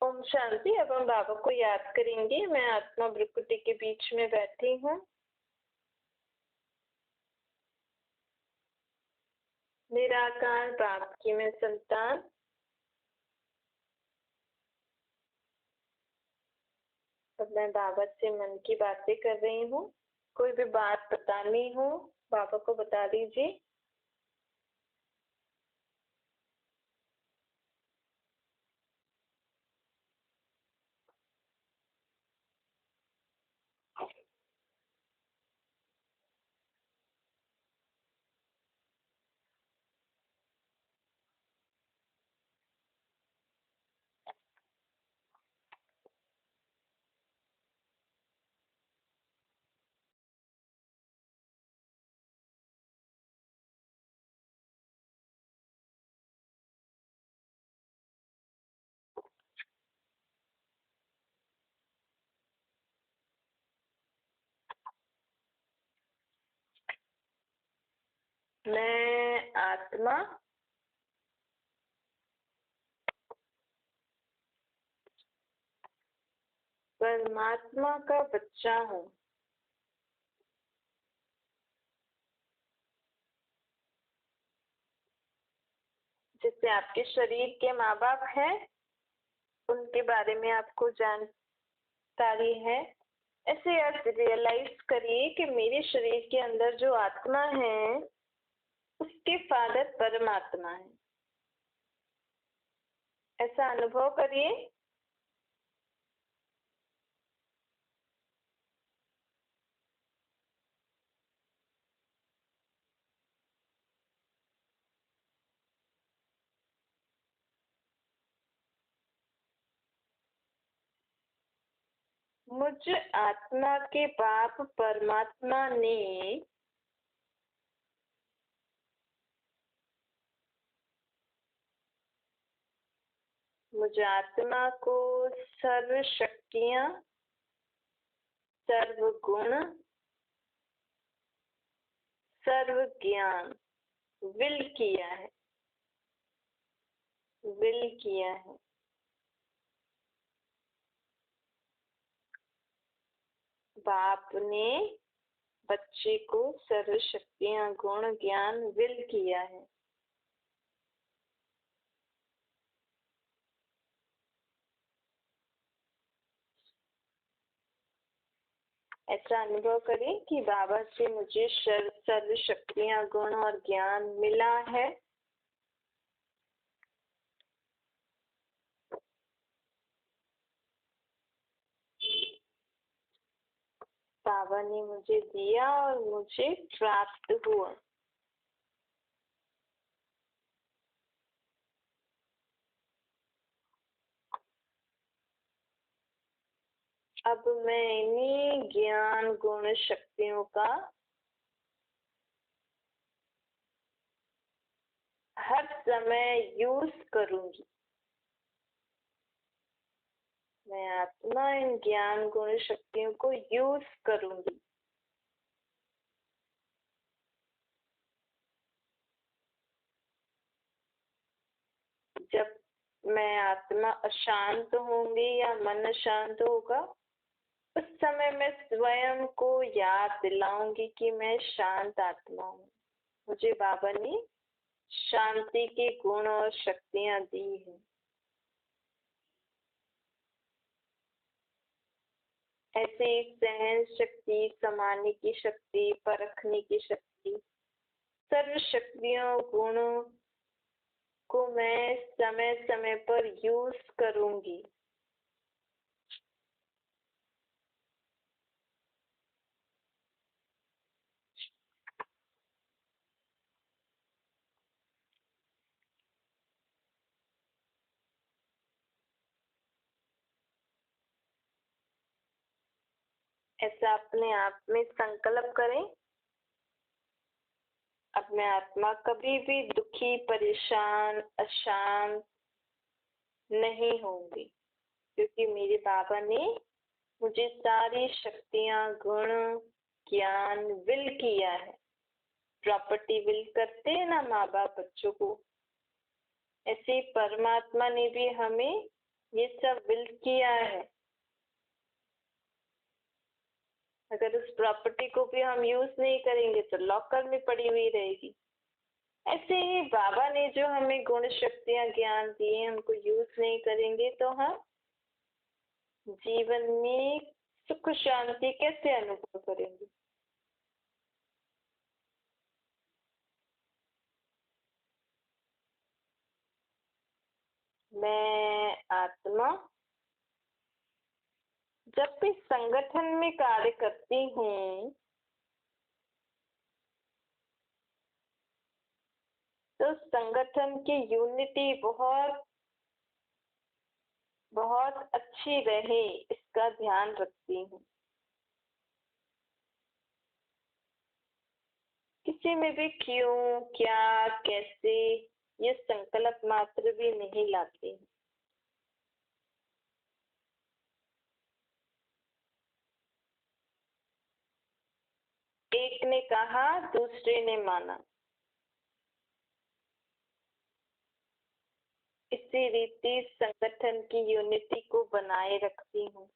ओम शांति। अब हम बाबा को याद करेंगे। मैं आत्मा भ्रुकुटी के बीच में बैठी हूँ। निराकार बाप की मैं संतान। अब मैं बाबा से मन की बातें कर रही हूँ। कोई भी बात बतानी हो बाबा को बता दीजिए। मैं आत्मा परमात्मा का बच्चा हूँ। जैसे आपके शरीर के माँ बाप हैं, उनके बारे में आपको जानकारी है। ऐसे आप रियलाइज करिए कि मेरे शरीर के अंदर जो आत्मा है उसके फादर परमात्मा है। ऐसा अनुभव करिए। मुझ आत्मा के बाप परमात्मा ने मुझ आत्मा को सर्व शक्तियां, सर्व गुण, सर्व ज्ञान विल किया है। विल किया है। बाप ने बच्चे को सर्व शक्तियां, गुण, ज्ञान विल किया है। ऐसा अनुभव करें कि बाबा से मुझे सर्व शक्तियां, गुण और ज्ञान मिला है। बाबा ने मुझे दिया और मुझे प्राप्त हुआ। अब मैं इन्हीं ज्ञान, गुण, शक्तियों का हर समय यूज करूंगी। मैं आत्मा इन ज्ञान, गुण, शक्तियों को यूज करूंगी। जब मैं आत्मा अशांत होंगी या मन अशांत होगा, उस समय मैं स्वयं को याद दिलाऊंगी कि मैं शांत आत्मा हूँ। मुझे बाबा ने शांति के गुण और शक्तियां दी हैं। ऐसे ही सहन शक्ति, समाने की शक्ति, परखने की शक्ति, सर्व शक्तियों, गुणों को मैं समय समय पर यूज करूंगी। ऐसा अपने आप में संकल्प करें। अब मैं आत्मा कभी भी दुखी, परेशान, अशांत नहीं होंगी, क्योंकि मेरे बाबा ने मुझे सारी शक्तियां, गुण, ज्ञान विल किया है। प्रॉपर्टी विल करते हैं ना माँ बाप बच्चों को, ऐसे परमात्मा ने भी हमें ये सब विल किया है। अगर उस प्रॉपर्टी को भी हम यूज नहीं करेंगे तो लॉकर में पड़ी हुई रहेगी। ऐसे ही बाबा ने जो हमें गुण शक्तियां ज्ञान दिए उनको यूज नहीं करेंगे तो हम जीवन में सुख शांति कैसे अनुभव करेंगे। मैं आत्मा जब भी संगठन में कार्य करती हूँ तो संगठन की यूनिटी बहुत बहुत अच्छी रहे इसका ध्यान रखती हूँ। किसी में भी क्यों क्या कैसे ये संकल्प मात्र भी नहीं लाती। एक ने कहा दूसरे ने माना, इसी रीति संगठन की यूनिटी को बनाए रखती हूँ।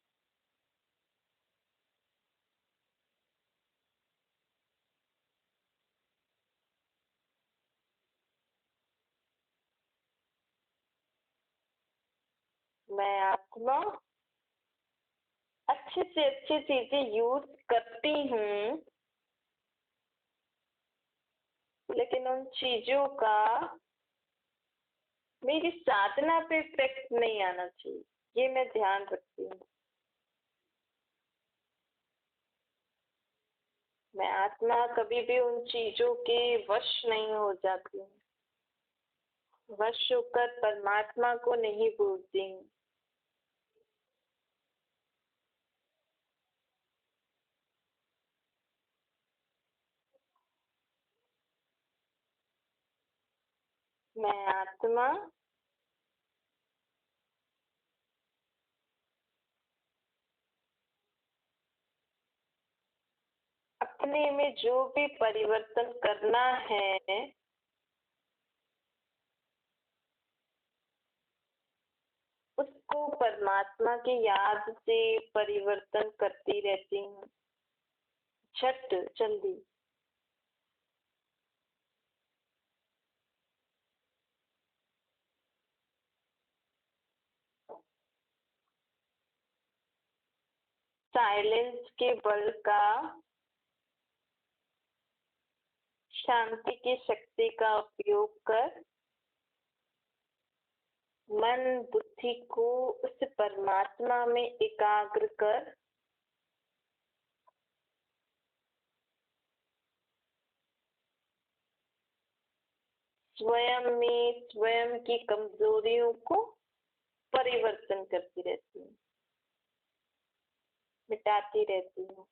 मैं आत्मा अच्छे से अच्छी चीजें यूज करती हूँ लेकिन उन चीजों का मेरी साधना पे इफेक्ट नहीं आना चाहिए, ये मैं ध्यान रखती हूँ। मैं आत्मा कभी भी उन चीजों के वश नहीं हो जाती हूँ। वश होकर परमात्मा को नहीं भूलती हूँ। मैं आत्मा अपने में जो भी परिवर्तन करना है उसको परमात्मा की याद से परिवर्तन करती रहती हूँ, झट जल्दी। साइलेंस के बल का, शांति की शक्ति का उपयोग कर मन बुद्धि को उस परमात्मा में एकाग्र कर स्वयं में स्वयं की कमजोरियों को परिवर्तन करती रहती हूँ, मिटाती रहती हूँ।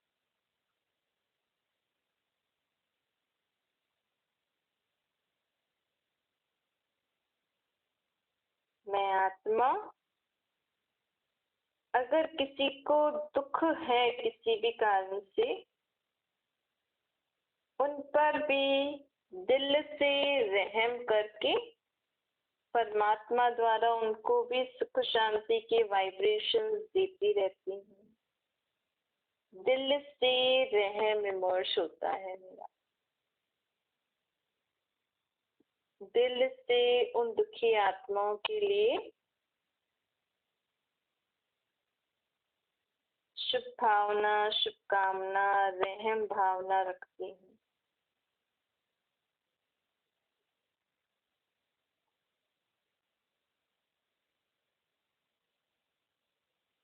मैं आत्मा अगर किसी को दुख है किसी भी कारण से उन पर भी दिल से रहम करके परमात्मा द्वारा उनको भी सुख शांति के वाइब्रेशंस देती रहती हूँ। दिल से रहम इमर्श होता है मेरा, दिल से उन दुखी आत्माओं के लिए शुभ भावना शुभकामना रहम भावना रखती हूँ।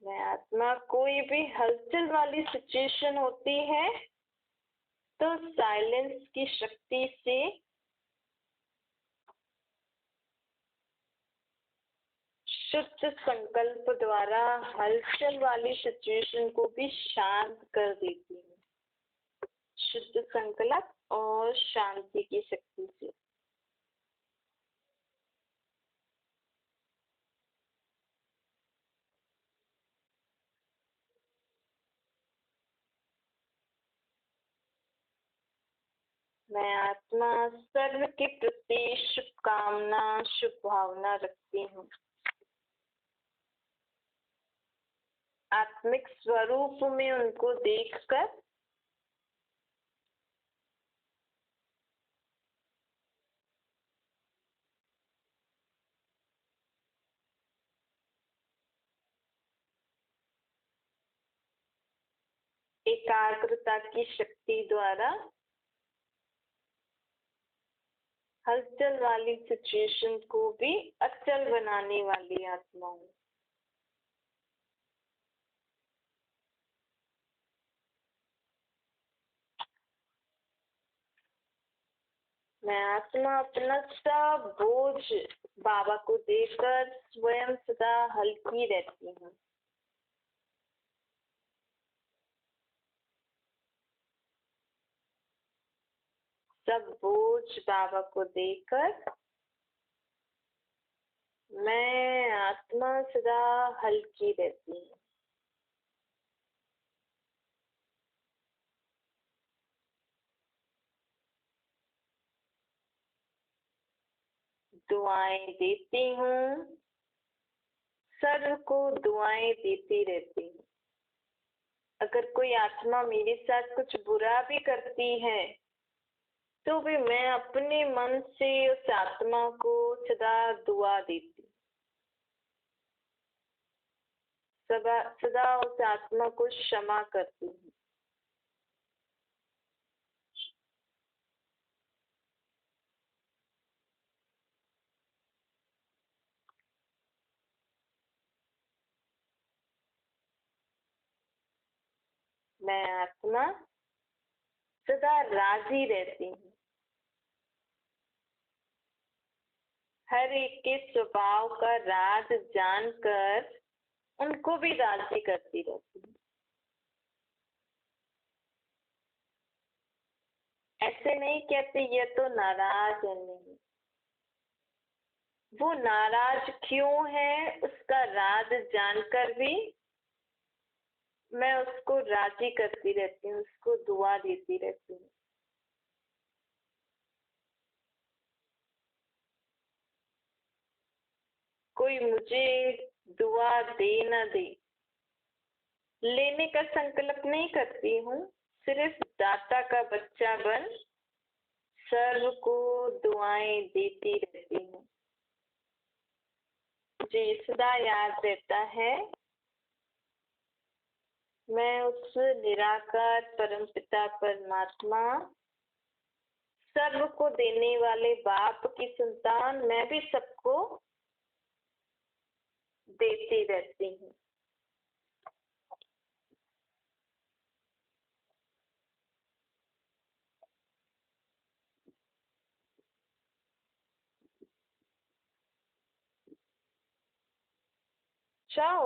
मैं आत्मा कोई भी हलचल वाली सिचुएशन होती है तो साइलेंस की शक्ति से शुद्ध संकल्प द्वारा हलचल वाली सिचुएशन को भी शांत कर देती हूँ, शुद्ध संकल्प और शांति की शक्ति से। मैं आत्मा सर्व के प्रति शुभकामना शुभ भावना रखती हूँ। आत्मिक स्वरूप में उनको देखकर एकाग्रता की शक्ति द्वारा हलचल वाली सिचुएशन को भी अचल बनाने वाली आत्मा हूँ। मैं आत्मा अपना सब बोझ बाबा को देकर स्वयं सदा हल्की रहती हूँ। सब बोझ बाबा को देकर मैं आत्मा सदा हल्की रहती हूँ। दुआएं देती हूँ, सर्व को दुआएं देती रहती हूँ। अगर कोई आत्मा मेरे साथ कुछ बुरा भी करती है तो भी मैं अपने मन से उस आत्मा को सदा दुआ देती हूँ। सदा सदा उस आत्मा को क्षमा करती हूँ। मैं आत्मा सदा राजी रहती हूँ। हर एक के स्वभाव का राज जानकर उनको भी राजी करती रहती हूँ। ऐसे नहीं कहते ये तो नाराज है, नहीं, वो नाराज क्यों है उसका राज जानकर भी मैं उसको राजी करती रहती हूँ, उसको दुआ देती रहती हूँ। कोई मुझे दुआ दे न दे, लेने का संकल्प नहीं करती हूँ, सिर्फ दाता का बच्चा बन सर्व को दुआएं देती रहती हूँ। मुझे सदा याद रहता है मैं उस निराकार परमपिता परमात्मा सर्व को देने वाले बाप की संतान, मैं भी सबको देती रहती हूँ। चाहो